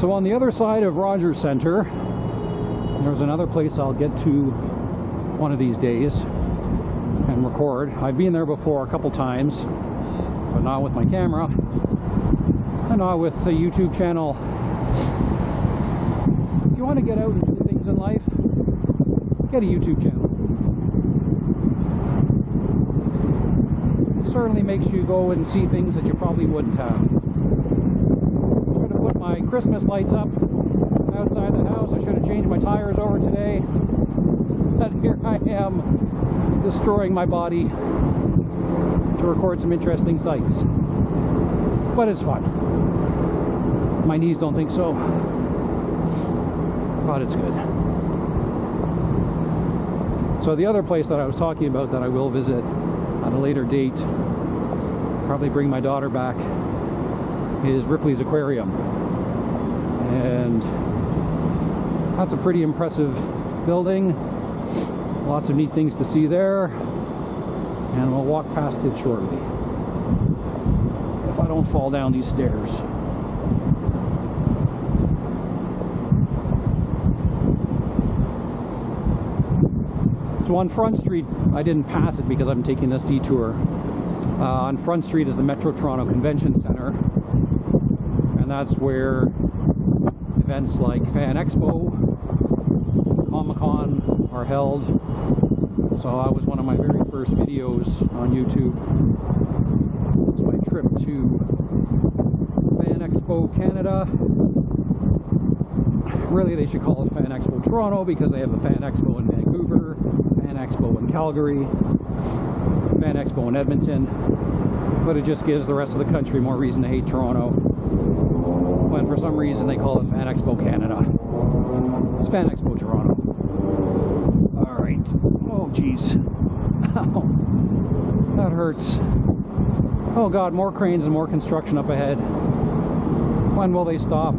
So on the other side of Rogerscentre, there's another place I'll get to one of these days and record. I've been there before a couple times, but not with my camera and not with the YouTube channel. If you want to get out and do things in life, get a YouTube channel. It certainly makes you go and see things that you probably wouldn't have. I'm going to put my Christmas lights up outside the house. I should have changed my tires over today. But here I am, destroying my body to record some interesting sights. But it's fun. My knees don't think so. But it's good. So the other place that I was talking about that I will visit at a later date, probably bring my daughter back, is Ripley's Aquarium. And that's a pretty impressive building. Lots of neat things to see there. And we'll walk past it shortly, if I don't fall down these stairs. So on Front Street, I didn't pass it because I'm taking this detour. On Front Street is the Metro Toronto Convention Centre, and that's where events like Fan Expo, Comic-Con are held. So that was one of my very first videos on YouTube. It's my trip to Fan Expo Canada. Really, they should call it Fan Expo Toronto because they have a Fan Expo in Vancouver, Fan Expo in Calgary, Fan Expo in Edmonton, but it just gives the rest of the country more reason to hate Toronto, when for some reason they call it Fan Expo Canada. It's Fan Expo Toronto. Alright. Oh geez. Ow. That hurts. Oh god, more cranes and more construction up ahead. When will they stop?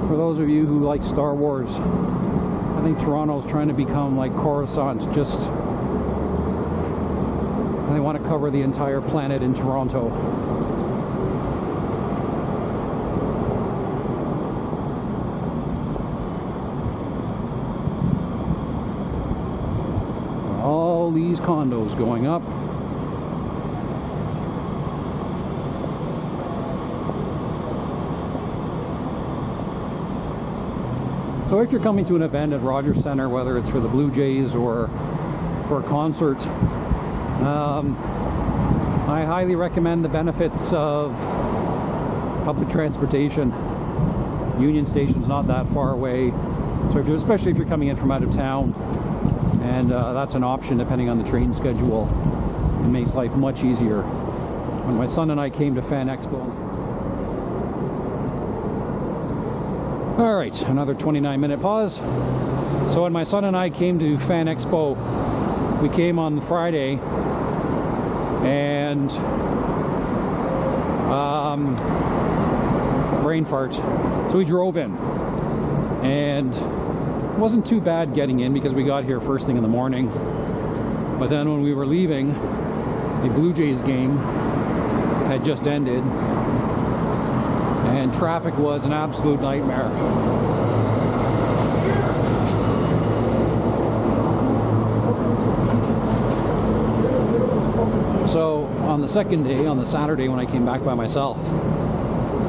For those of you who like Star Wars, I think Toronto's trying to become like Coruscant, just they want to cover the entire planet in Toronto. All these condos going up. So if you're coming to an event at Rogerscentre, whether it's for the Blue Jays or for a concert, I highly recommend the benefits of public transportation. Unionstation's not that far away, so especially if you're coming in from out of town, and that's an option depending on the train schedule. It makes life much easier. When my son and I came to Fan Expo, all right, another 29-minute pause. So when my son and I came to Fan Expo, we came on the Friday, and brain fart. So we drove in, and it wasn't too bad getting in because we got here first thing in the morning. But then when we were leaving, the Blue Jays game had just ended, and traffic was an absolute nightmare. So on the second day, on the Saturday when I came back by myself,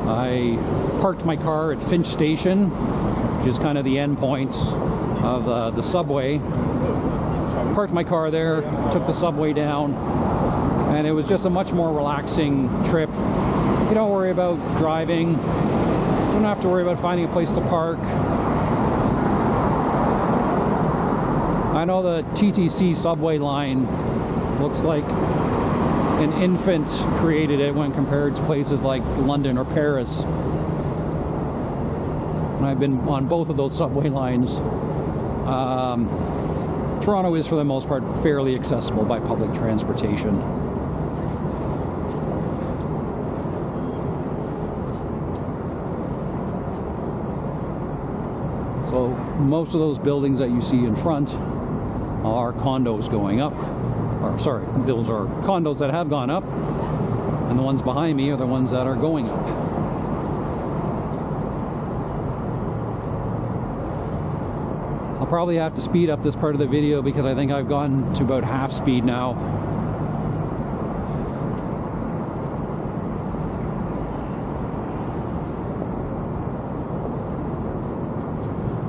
I parked my car at Finch Station, which is kind of the end point of the subway. Parked my car there, took the subway down, and it was just a much more relaxing trip. You don't worry about driving, don't have to worry about finding a place to park. I know the TTC subway line looks like an infant created it when compared to places like London or Paris. And I've been on both of those subway lines. Toronto is, for the most part, fairly accessible by public transportation. So most of those buildings that you see in front are condos going up. Or sorry, those are condos that have gone up. and the ones behind me are the ones that are going up. I'll probably have to speed up this part of the video because I think I've gone to about half speed now.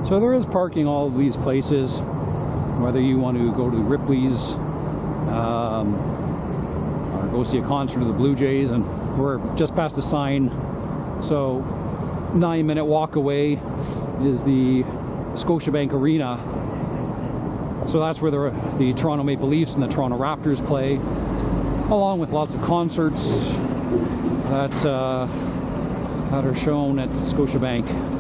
So there is parking all of these places, whether you want to go to Ripley's or go see a concert of the Blue Jays, and we're just past the sign, so 9-minute walk away is the Scotiabank Arena. So that's where the Toronto Maple Leafs and the Toronto Raptors play, along with lots of concerts that are shown at Scotiabank.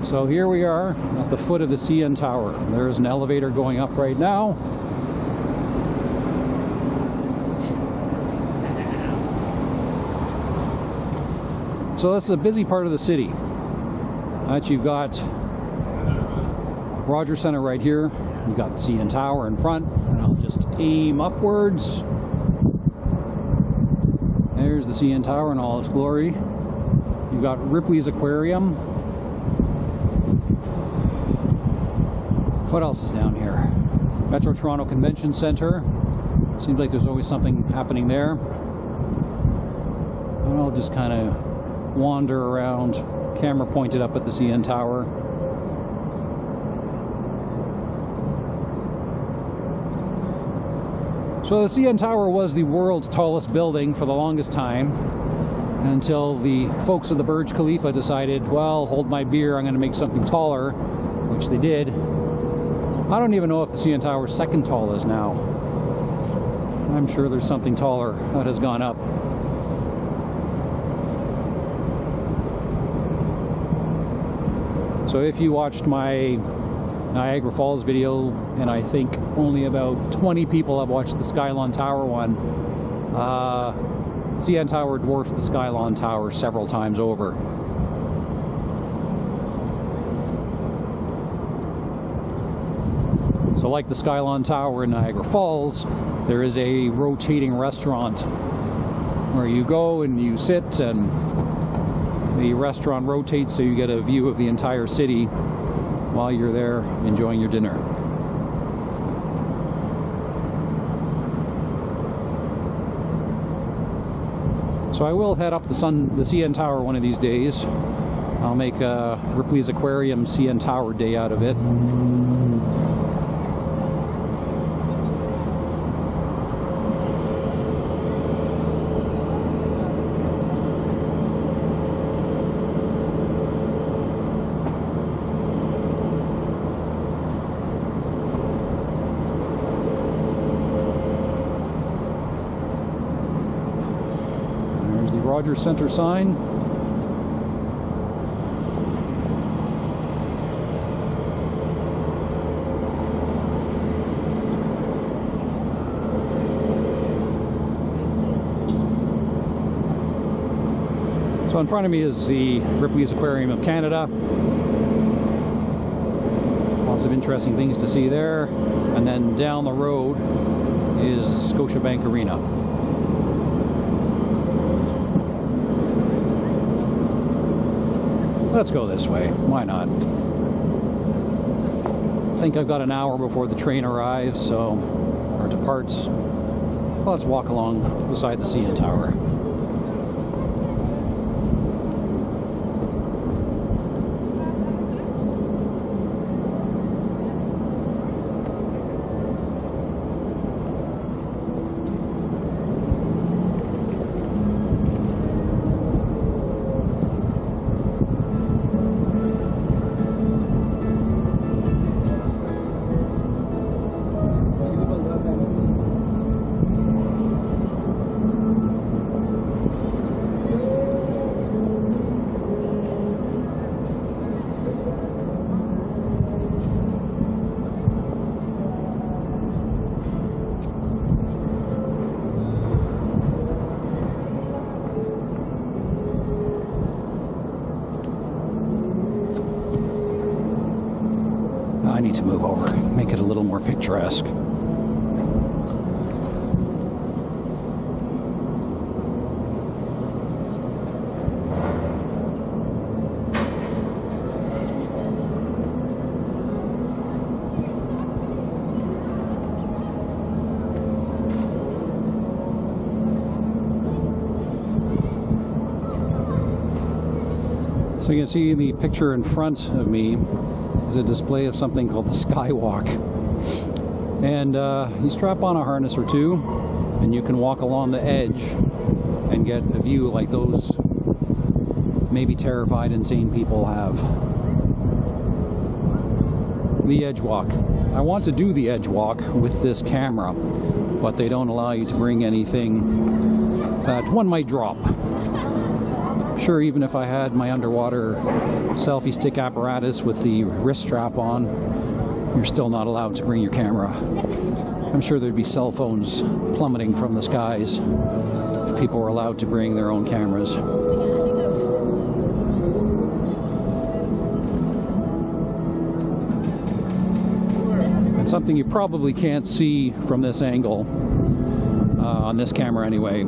So here we are at the foot of the CN Tower. There's an elevator going up right now. So this is a busy part of the city. You've got Rogerscentre right here. You've got the CN Tower in front, and I'll just aim upwards. There's the CN Tower in all its glory. You've got Ripley's Aquarium. What else is down here? Metro Toronto Convention Centre. Seems like there's always something happening there. And I'll just kind of wander around, camera pointed up at the CN Tower. So the CN Tower was the world's tallest building for the longest time, until the folks of the Burj Khalifa decided, well, hold my beer, I'm going to make something taller, which they did. I don't even know if the CN Tower's second tallest now. I'm sure there's something taller that has gone up. So if you watched my Niagara Falls video, and I think only about 20 people have watched the Skylon Tower one, CN Tower dwarfed the Skylon Tower several times over. So like the Skylon Tower in Niagara Falls, there is a rotating restaurant where you go and you sit, and the restaurant rotates so you get a view of the entire city while you're there enjoying your dinner. So I will head up the CN Tower one of these days. I'll make a Ripley's Aquarium CN Tower day out of it. Rogerscentre sign. So in front of me is the Ripley's Aquarium of Canada. Lots of interesting things to see there. And then down the road is Scotiabank Arena. Let's go this way. Why not? I think I've got an hour before the train arrives, or departs. Well, let's walk along beside the CN Tower. I need to move over, make it a little more picturesque. So you can see the picture in front of me is a display of something called the Skywalk. And you strap on a harness or two, and you can walk along the edge and get a view like those maybe terrified, insane people have. The edge walk. I want to do the edge walk with this camera, but they don't allow you to bring anything that one might drop. Sure, even if I had my underwater selfie stick apparatus with the wrist strap on, you're still not allowed to bring your camera. I'm sure there'd be cell phones plummeting from the skies if people were allowed to bring their own cameras. And something you probably can't see from this angle, on this camera anyway,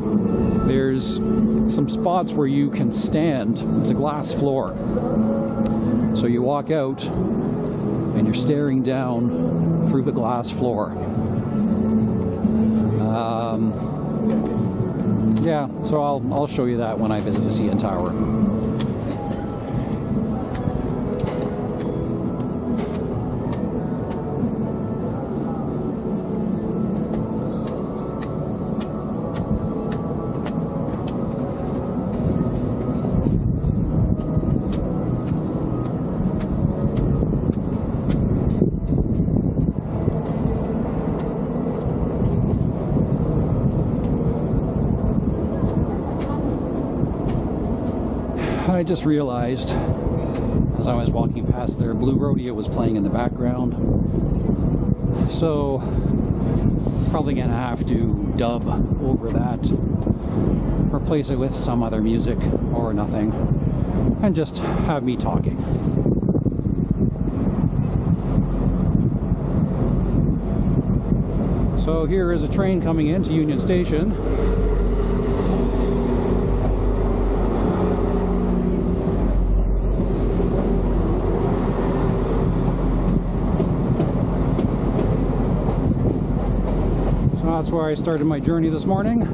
there's some spots where you can stand. It's a glass floor. So you walk out and you're staring down through the glass floor. Yeah, so I'll show you that when I visit the CN Tower. I just realized as I was walking past there, Blue Rodeo was playing in the background. So probably gonna have to dub over that, replace it with some other music or nothing, and just have me talking. So here is a train coming into Union Station. That's where I started my journey this morning.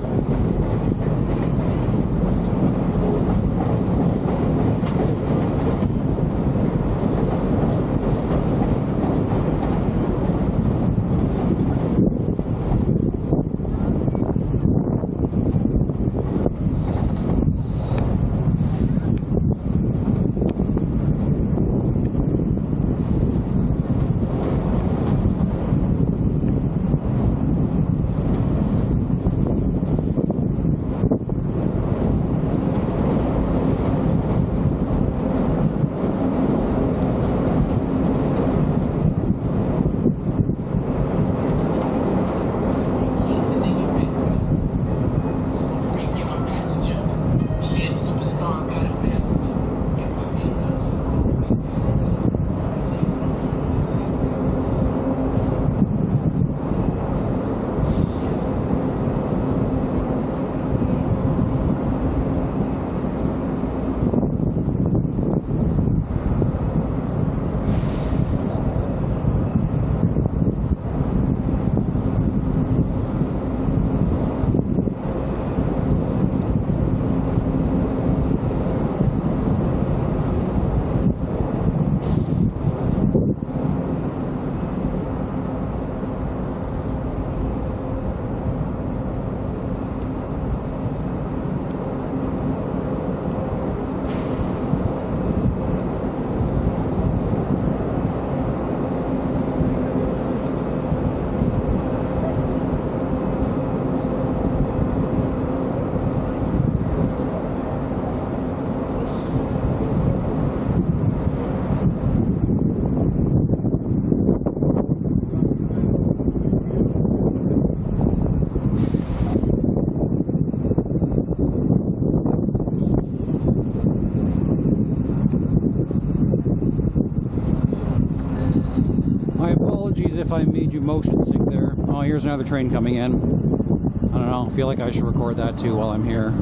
If I made you motion sick there. Oh, here's another train coming in. I don't know, I feel like I should record that too while I'm here.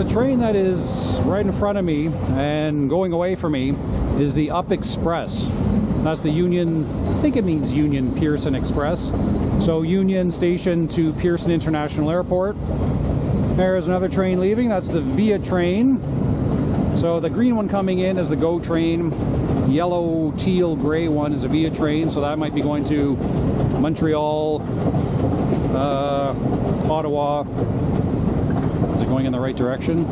train that is right in front of me and going away from me is the Up Express. That's the Union, I think it means Union Pearson Express. So Union Station to Pearson International Airport. There's another train leaving, that's the Via train. So the green one coming in is the GO train. Yellow, teal, gray one is a Via train, so that might be going to Montreal, Ottawa. Is it going in the right direction?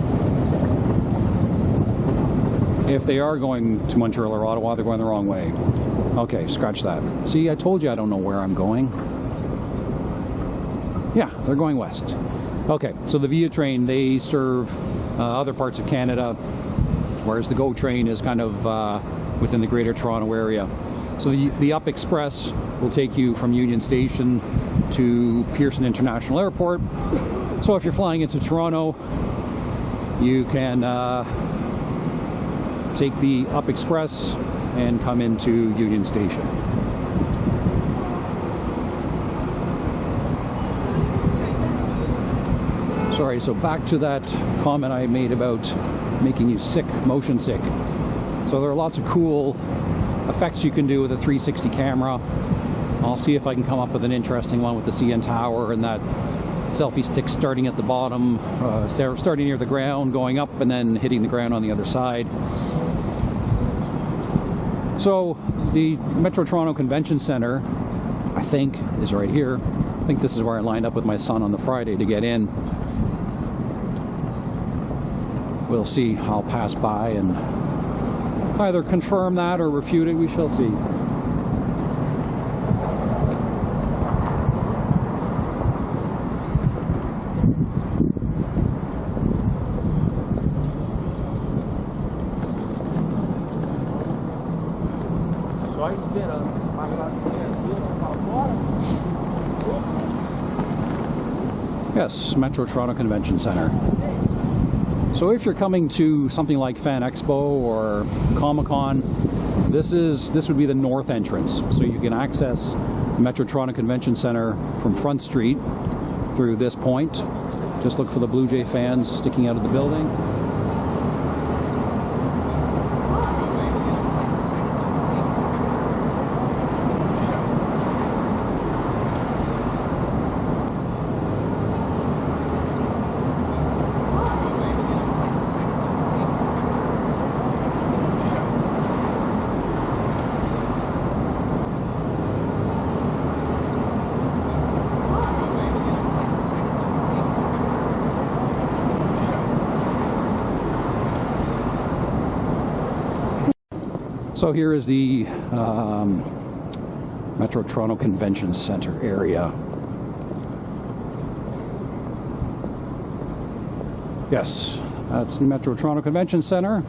If they are going to Montreal or Ottawa, they're going the wrong way. Okay, scratch that. See, I told you I don't know where I'm going. Yeah, they're going west. Okay, so the Via train, they serve other parts of Canada, whereas the GO train is kind of within the Greater Toronto area. So the Up Express will take you from Union Station to Pearson International Airport. So if you're flying into Toronto, you can take the Up Express and come into Union Station. Sorry, so back to that comment I made about making you sick, motion sick. So there are lots of cool effects you can do with a 360 camera. I'll see if I can come up with an interesting one with the cntower and that selfie stick starting at the bottom, starting near the ground, going up and then hitting the ground on the other side. So the Metro Toronto Convention Centre, I think, is right here. I think this is where I lined up with my son on the Friday to get in. We'll see. I'll pass by and either confirm that or refute it. We shall see. Só esperando passar Yes, Metro Toronto Convention Centre. So if you're coming to something like Fan Expo or Comic-Con, this would be the north entrance. So you can access the Metro Toronto Convention Centre from Front Street through this point. Just look for the Blue Jay fans sticking out of the building. So here is the Metro Toronto Convention Centre area. Yes, that's the Metro Toronto Convention Centre.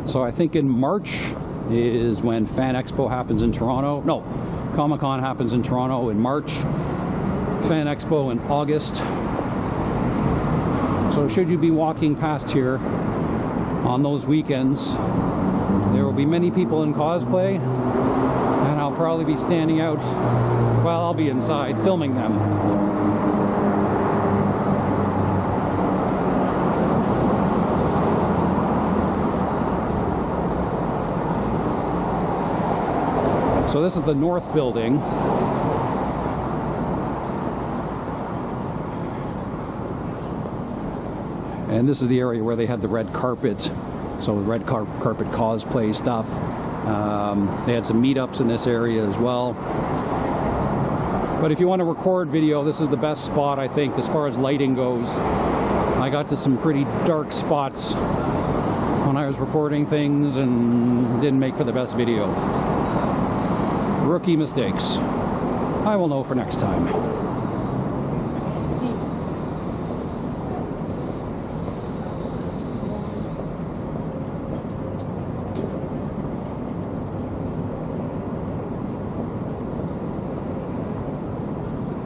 So I think in March is when Fan Expo happens in Toronto. No, Comic-Con happens in Toronto in March. Fan Expo in August. So should you be walking past here on those weekends, there will be many people in cosplay, and I'll probably be standing out, well, I'll be inside filming them. So this is the north building. And this is the area where they had the red carpet, so the red carpet cosplay stuff. They had some meetups in this area as well. But if you want to record video, this is the best spot, I think, as far as lighting goes. I got to some pretty dark spots when I was recording things and didn't make for the best video. Rookie mistakes. I will know for next time.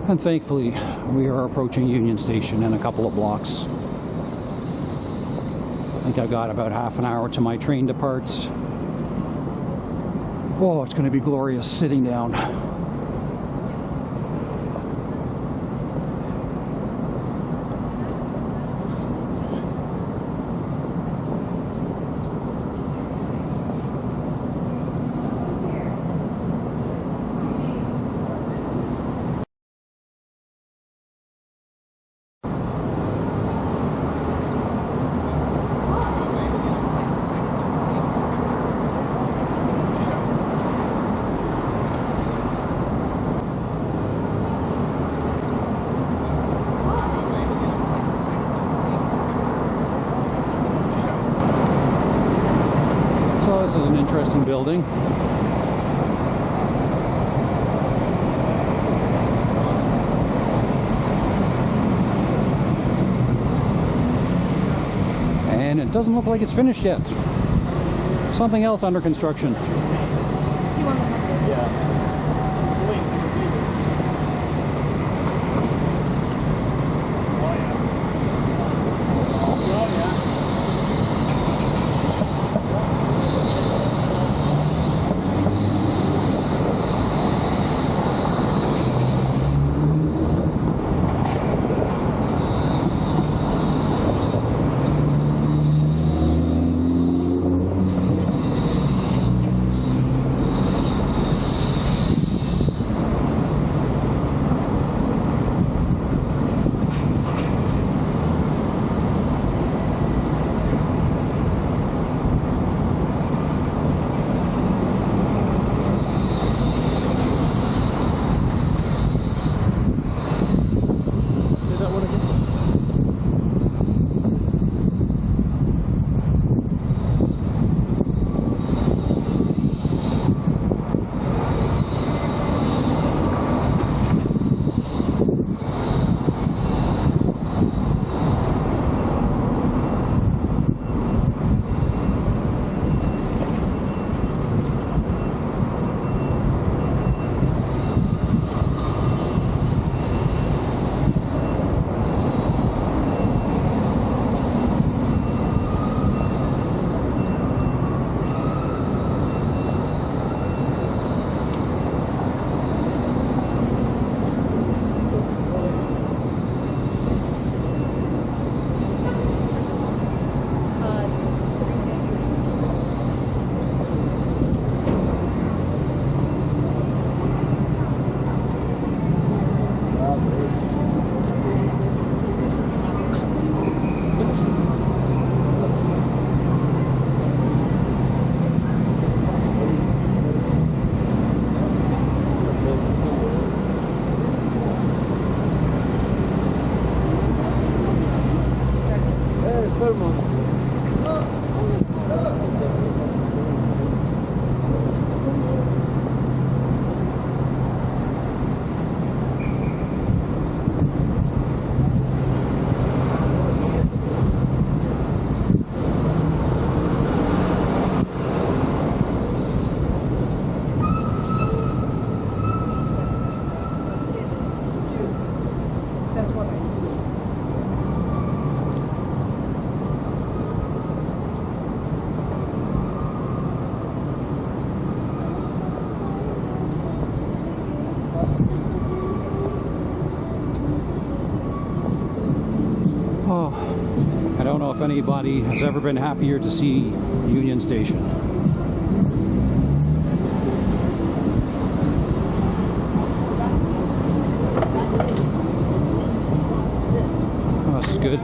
And thankfully, we are approaching Union Station in a couple of blocks. I think I've got about half an hour to my train departs. Oh, it's going to be glorious sitting down. is an interesting building. And it doesn't look like it's finished yet. Something else under construction. I don't know if anybody has ever been happier to see Union Station. Oh, this is good.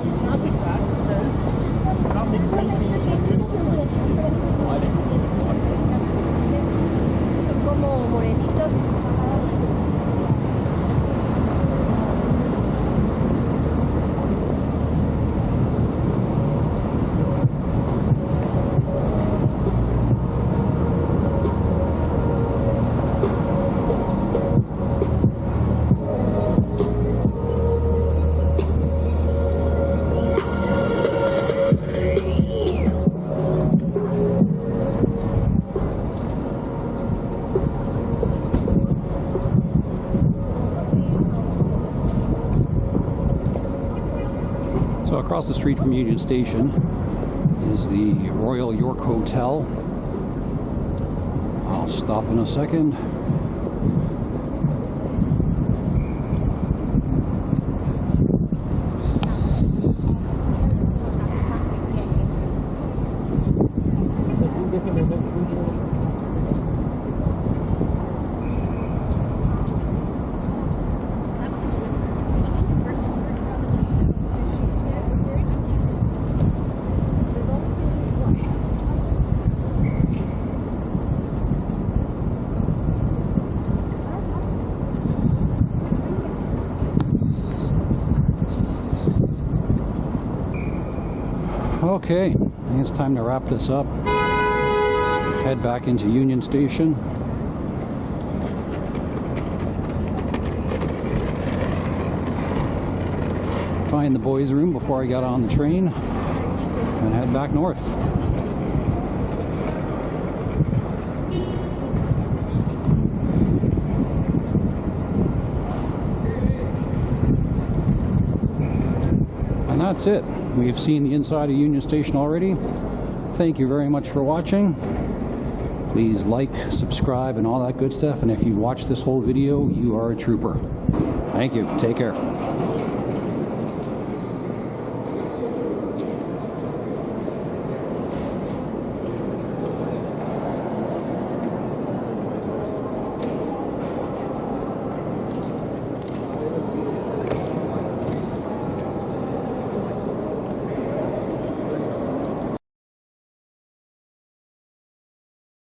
So across the street from Union Station is the Royal York Hotel. I'll stop in a second. Okay, I think it's time to wrap this up. head back into Union Station. Find the boys' room before I got on the train and head back north. And that's it. We've seen the inside of Union Station already. Thank you very much for watching. Please like, subscribe, and all that good stuff. And if you watched this whole video, you are a trooper. Thank you. Take care.